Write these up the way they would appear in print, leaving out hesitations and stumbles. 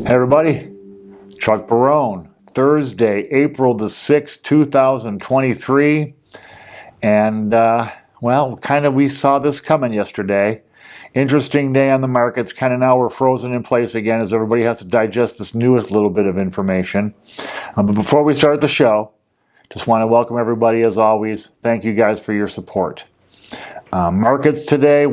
Hey everybody, Chuck Barone, Thursday, April the 6th, 2023. And, we saw this coming yesterday. Interesting day on the markets. Kind of now we're frozen in place again as everybody has to digest this newest little bit of information. But before we start the show, just want to welcome everybody as always. Thank you guys for your support. Markets today,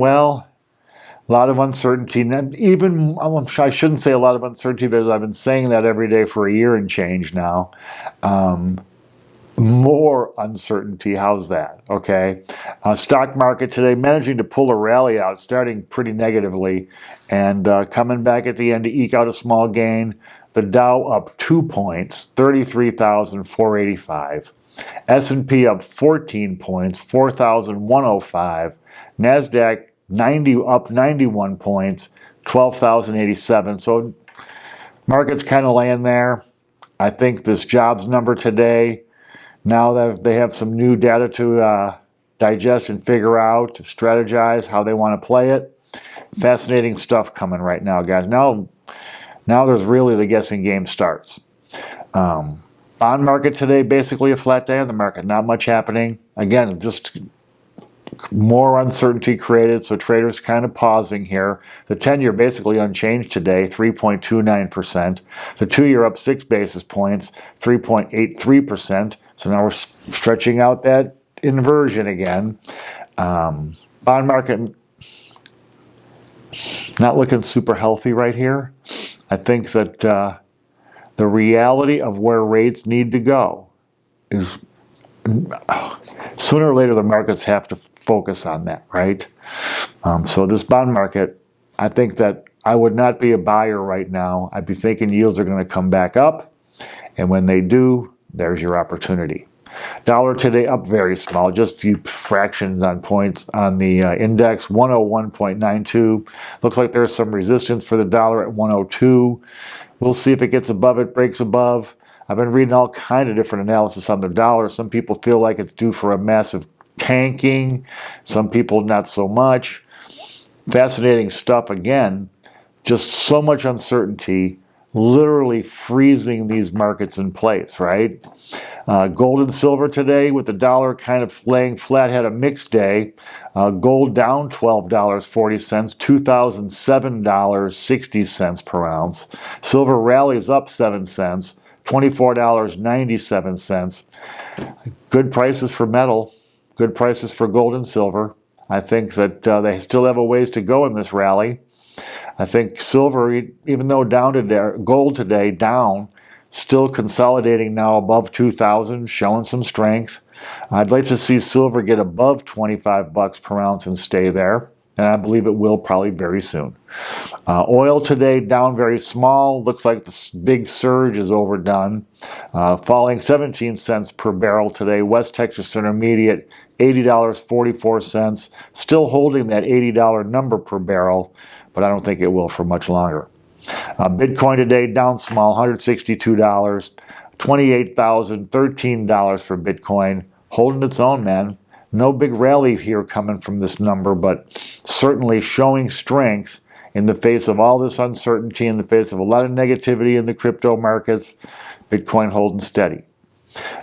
a lot of uncertainty. I shouldn't say a lot of uncertainty because I've been saying that every day for a year and change now. More uncertainty. How's that? Okay. Stock market today managing to pull a rally out, starting pretty negatively and coming back at the end to eke out a small gain. The Dow up 2 points, 33,485. S&P up 14 points, 4,105. NASDAQ up 91 points, 12,087. So market's kind of laying there. I think this jobs number today, now that they have some new data to digest and figure out, to strategize how they want to play it. Fascinating stuff coming right now, guys. Now there's really the guessing game starts. Bond market today, basically a flat day on the market. Not much happening. Again, just more uncertainty created, so traders kind of pausing here. The 10-year basically unchanged today, 3.29%. The 2-year up 6 basis points, 3.83%. So now we're stretching out that inversion again. Bond market not looking super healthy right here. I think that the reality of where rates need to go is sooner or later the markets have to focus on that, right? So this bond market, I think that I would not be a buyer right now. I'd be thinking yields are going to come back up, and when they do, there's your opportunity. Dollar today up very small, just a few fractions on points on the index, 101.92. Looks like there's some resistance for the dollar at 102. We'll see if it gets above it, breaks above. I've been reading all kind of different analysis on the dollar. Some people feel like it's due for a massive tanking. Some people not so much. Fascinating stuff again. Just so much uncertainty, literally freezing these markets in place, right? Gold and silver today with the dollar kind of laying flat, had a mixed day. Gold down $12.40, $2,007.60 per ounce. Silver rallies up 7 cents, $24.97. Good prices for metal, good prices for gold and silver. I think that they still have a ways to go in this rally. I think silver, even though down today, gold today down, still consolidating now above 2,000, showing some strength. I'd like to see silver get above 25 bucks per ounce and stay there, and I believe it will probably very soon. Oil today down very small. Looks like the big surge is overdone. Falling 17 cents per barrel today. West Texas Intermediate, $80.44. Still holding that $80 number per barrel, but I don't think it will for much longer. Bitcoin today down small, $162, $28,013 for Bitcoin, holding its own, man. No big rally here coming from this number, but certainly showing strength in the face of all this uncertainty, in the face of a lot of negativity in the crypto markets. Bitcoin holding steady.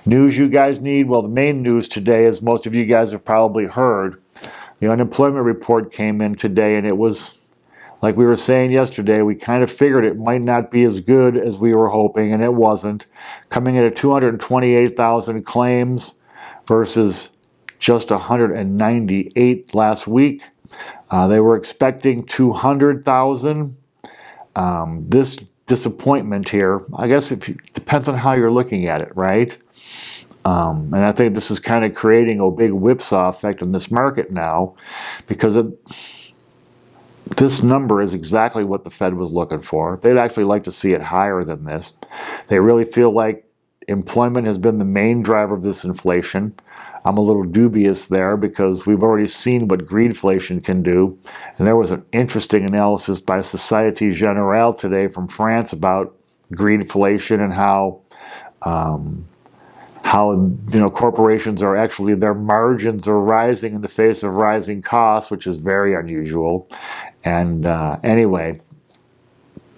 News you guys need? Well, the main news today, as most of you guys have probably heard, the unemployment report came in today, and it was, like we were saying yesterday, we kind of figured it might not be as good as we were hoping, and it wasn't. Coming in at 228,000 claims versus just 198 last week. They were expecting 200,000. This disappointment here, I guess it depends on how you're looking at it, right? And I think this is kind of creating a big whipsaw effect in this market now, because this number is exactly what the Fed was looking for. They'd actually like to see it higher than this. They really feel like employment has been the main driver of this inflation. I'm a little dubious there because we've already seen what greedflation can do. And there was an interesting analysis by Société Générale today from France about greedflation and how corporations are actually, their margins are rising in the face of rising costs, which is very unusual. And anyway,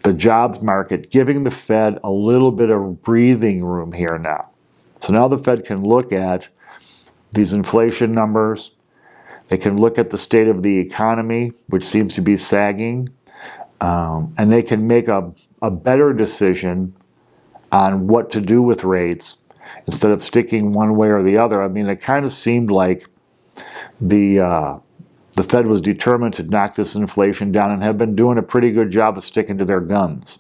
the jobs market, giving the Fed a little bit of breathing room here now. So now the Fed can look at these inflation numbers. They can look at the state of the economy, which seems to be sagging, and they can make a better decision on what to do with rates instead of sticking one way or the other. I mean, it kind of seemed like the Fed was determined to knock this inflation down and have been doing a pretty good job of sticking to their guns.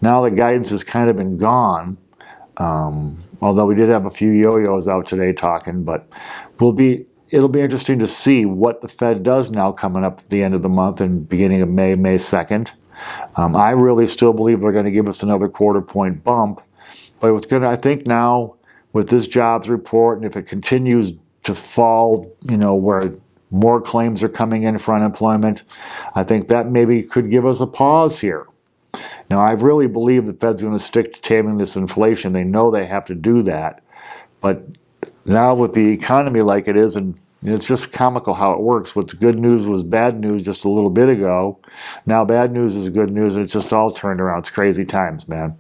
Now the guidance has kind of been gone, although we did have a few yo-yos out today talking, but it'll be interesting to see what the Fed does now coming up at the end of the month and beginning of May 2nd. I really still believe they're going to give us another quarter-point bump, but what's going to, I think now with this jobs report, and if it continues to fall, where more claims are coming in for unemployment, I think that maybe could give us a pause here. Now, I really believe the Fed's going to stick to taming this inflation. They know they have to do that, but now with the economy like it is, and it's just comical how it works. What's good news was bad news just a little bit ago. Now bad news is good news, and it's just all turned around. It's crazy times, man.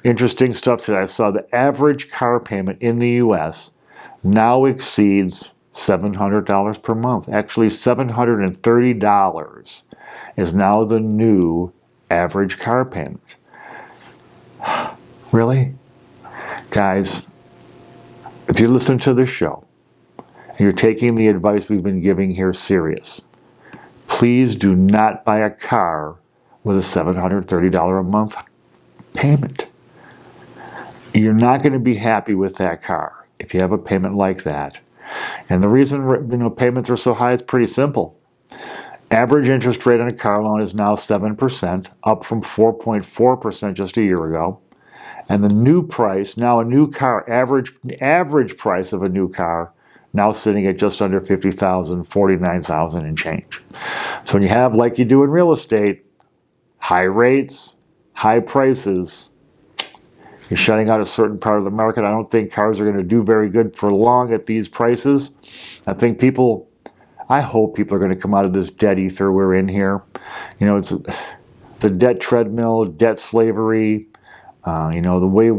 Interesting stuff today. I saw the average car payment in the U.S. now exceeds $700 per month. Actually, $730 is now the new average car payment. Really? Guys, if you listen to this show, and you're taking the advice we've been giving here serious, please do not buy a car with a $730 a month payment. You're not going to be happy with that car if you have a payment like that. And the reason payments are so high is pretty simple. Average interest rate on a car loan is now 7%, up from 4.4% just a year ago. And the new price, now a new car, average price of a new car, now sitting at just under $50,000, $49,000 and change. So when you have, like you do in real estate, high rates, high prices, you're shutting out a certain part of the market. I don't think cars are going to do very good for long at these prices. I hope people are going to come out of this debt ether we're in here. It's the debt treadmill, debt slavery. The way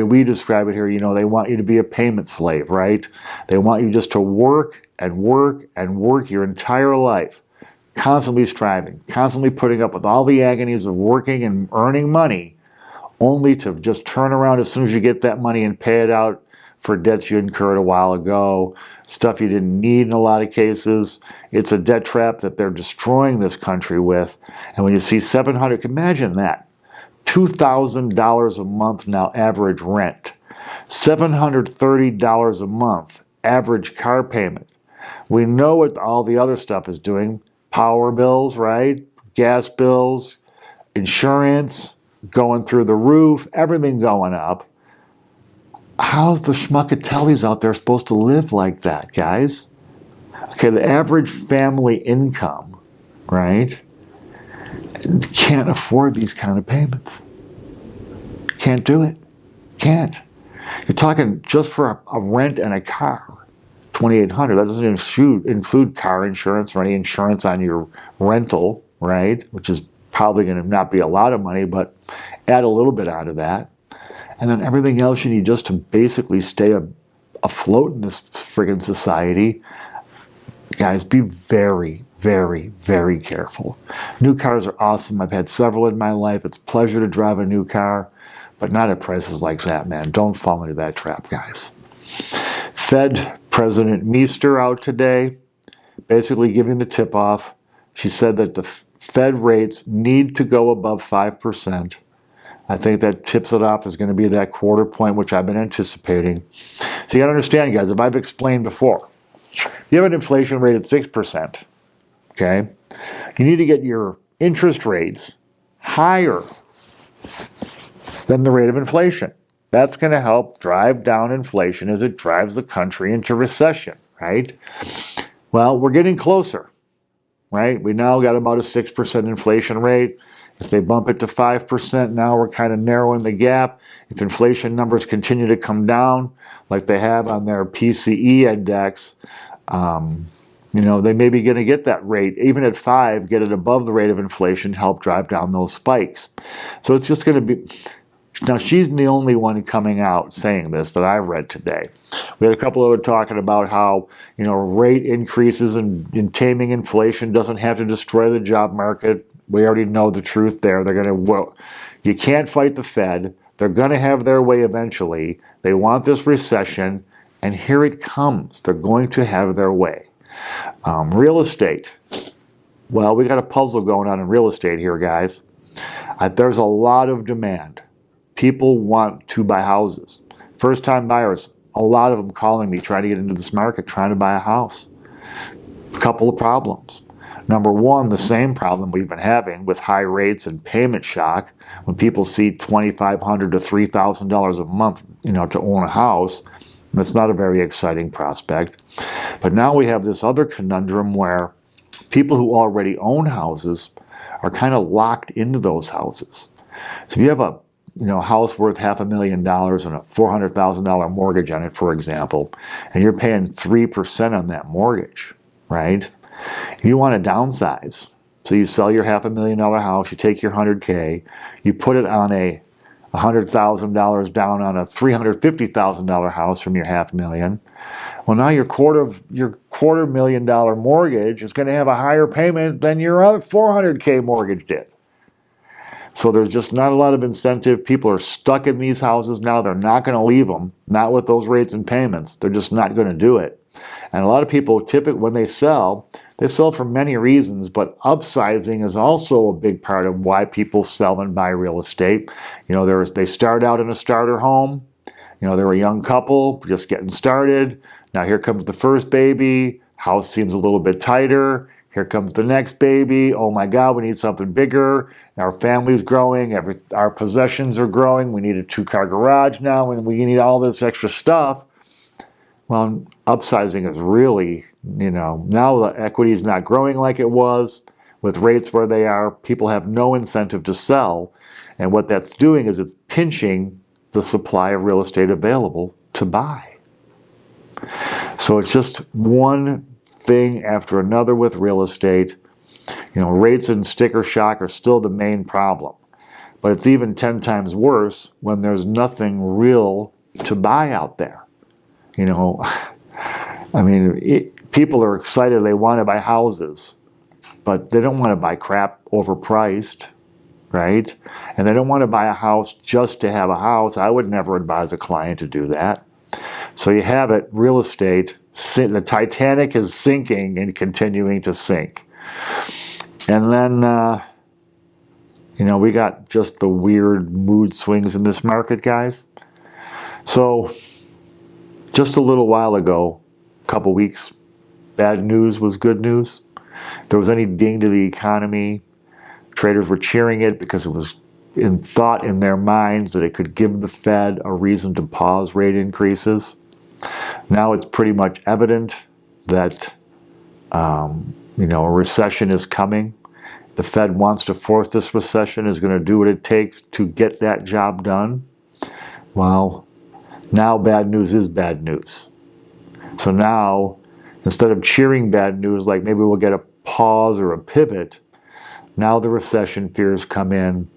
we describe it here, they want you to be a payment slave, right? They want you just to work and work and work your entire life, constantly striving, constantly putting up with all the agonies of working and earning money, only to just turn around as soon as you get that money and pay it out for debts you incurred a while ago, stuff you didn't need in a lot of cases. It's a debt trap that they're destroying this country with. And when you see $700, imagine that. $2,000 a month now average rent, $730 a month average car payment. We know what all the other stuff is doing. Power bills, right? Gas bills, insurance going through the roof, everything going up. How's the schmuckatellis out there supposed to live like that, guys? Okay, the average family income, right? Can't afford these kind of payments. Can't do it. Can't. You're talking just for a rent and a car, $2,800. That doesn't include car insurance or any insurance on your rental, right? Which is probably going to not be a lot of money, but add a little bit onto that. And then everything else you need just to basically stay afloat in this friggin' society. Guys, be very, very, very careful. New cars are awesome. I've had several in my life. It's a pleasure to drive a new car, but not at prices like that, man. Don't fall into that trap, guys. Fed President Meester out today, basically giving the tip off. She said that the Fed rates need to go above 5%. I think that tips it off is going to be that quarter point, which I've been anticipating. So you got to understand, guys, if I've explained before, you have an inflation rate at 6%, okay? You need to get your interest rates higher than the rate of inflation. That's going to help drive down inflation as it drives the country into recession, right? Well, we're getting closer, right? We now got about a 6% inflation rate. If they bump it to 5%, now we're kind of narrowing the gap. If inflation numbers continue to come down, like they have on their PCE index, They may be going to get that rate, even at 5, get it above the rate of inflation, help drive down those spikes. So it's just going to be. Now, she's the only one coming out saying this that I've read today. We had a couple of them talking about how, rate increases and taming inflation doesn't have to destroy the job market. We already know the truth there. They're going to, you can't fight the Fed. They're going to have their way eventually. They want this recession, and here it comes. They're going to have their way. Real estate. Well, we got a puzzle going on in real estate here, guys. There's a lot of demand. People want to buy houses. First-time buyers, a lot of them calling me, trying to get into this market, trying to buy a house. A couple of problems. Number one, the same problem we've been having with high rates and payment shock. When people see $2,500 to $3,000 a month, to own a house, that's not a very exciting prospect. But now we have this other conundrum where people who already own houses are kind of locked into those houses. So if you have a house worth $500,000 and a $400,000 mortgage on it, for example, and you're paying 3% on that mortgage, right? You want to downsize. So you sell your $500,000 house, you take your $100K, you put it on a $100,000 down on a $350,000 house from your $500,000. Well, now your $250,000 mortgage is going to have a higher payment than your other $400K mortgage did. So there's just not a lot of incentive. People are stuck in these houses now. They're not going to leave them, not with those rates and payments. They're just not going to do it. And a lot of people, typically, when they sell for many reasons, but upsizing is also a big part of why people sell and buy real estate. They start out in a starter home. They're a young couple just getting started. Now here comes the first baby. House seems a little bit tighter. Here comes the next baby. Oh my God, we need something bigger. Our family's growing. Our possessions are growing. We need a 2-car garage now, and we need all this extra stuff. Well, upsizing is really, now the equity is not growing like it was. With rates where they are, people have no incentive to sell. And what that's doing is it's pinching the supply of real estate available to buy. So it's just one thing after another with real estate. Rates and sticker shock are still the main problem. But it's even 10 times worse when there's nothing real to buy out there. People are excited, they want to buy houses, but they don't want to buy crap overpriced, right? And they don't want to buy a house just to have a house. I would never advise a client to do that. So you have it, real estate, the Titanic is sinking and continuing to sink. And then, we got just the weird mood swings in this market, guys. So, just a little while ago, a couple weeks, bad news was good news. If there was any ding to the economy, traders were cheering it because it was thought in their minds that it could give the Fed a reason to pause rate increases. Now it's pretty much evident that a recession is coming. The Fed wants to force this recession, is going to do what it takes to get that job done. Well, now bad news is bad news. So now, instead of cheering bad news, like maybe we'll get a pause or a pivot, now the recession fears come in,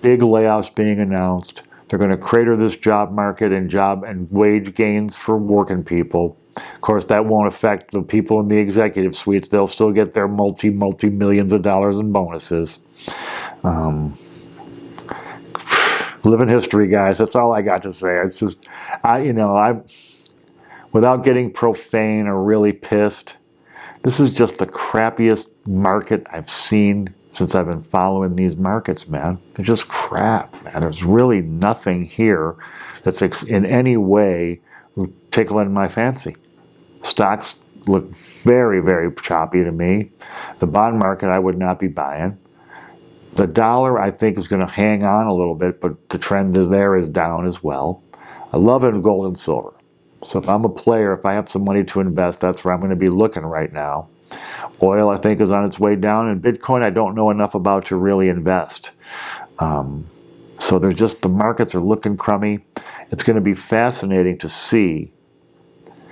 big layoffs being announced. They're going to crater this job market and job and wage gains for working people. Of course, that won't affect the people in the executive suites. They'll still get their multi-millions of dollars in bonuses. Living history, guys. That's all I got to say. It's just, without getting profane or really pissed, this is just the crappiest market I've seen since I've been following these markets, man. They're just crap, man. There's really nothing here that's in any way tickling my fancy. Stocks look very, very choppy to me. The bond market I would not be buying. The dollar, I think, is going to hang on a little bit, but the trend is down as well. I love it in gold and silver. So if I'm a player, if I have some money to invest, that's where I'm going to be looking right now. Oil, I think, is on its way down, and Bitcoin I don't know enough about to really invest. So the markets are looking crummy. It's going to be fascinating to see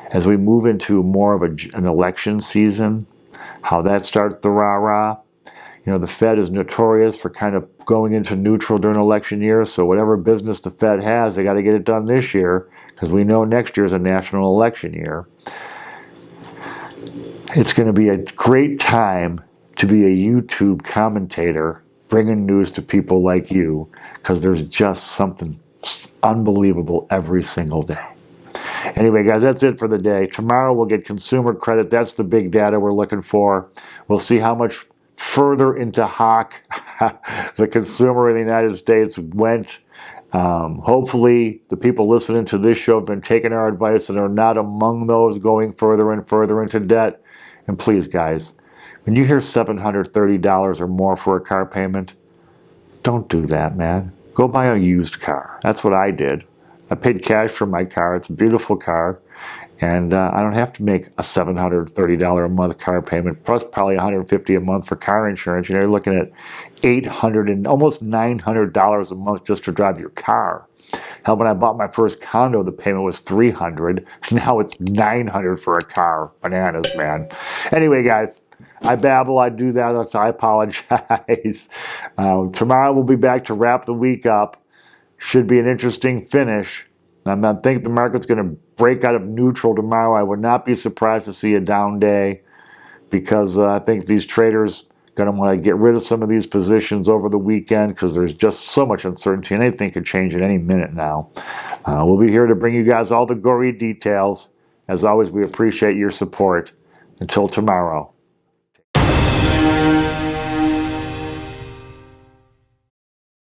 as we move into more of an election season, how that starts the rah-rah. You know, the Fed is notorious for kind of going into neutral during election year, so whatever business the Fed has, they got to get it done this year, because we know next year is a national election year. It's going to be a great time to be a YouTube commentator, bringing news to people like you, because there's just something unbelievable every single day. Anyway, guys, that's it for the day. Tomorrow we'll get consumer credit. That's the big data we're looking for. We'll see how much further into hawk the consumer in the United States went. Hopefully the people listening to this show have been taking our advice and are not among those going further and further into debt. And please, guys, when you hear $730 or more for a car payment, don't do that, man. Go buy a used car. That's what I did. I paid cash for my car. It's a beautiful car. And I don't have to make a $730 a month car payment, plus probably $150 a month for car insurance. You know, you're looking at $800 and almost $900 a month just to drive your car. Hell, when I bought my first condo, the payment was $300. Now it's $900 for a car. Bananas, man. Anyway, guys, I babble. I do that, so I apologize. Tomorrow we'll be back to wrap the week up. Should be an interesting finish. I think the market's going to break out of neutral tomorrow. I would not be surprised to see a down day, because I think these traders are going to want to get rid of some of these positions over the weekend, because there's just so much uncertainty and anything could change at any minute now. We'll be here to bring you guys all the gory details. As always, we appreciate your support. Until tomorrow.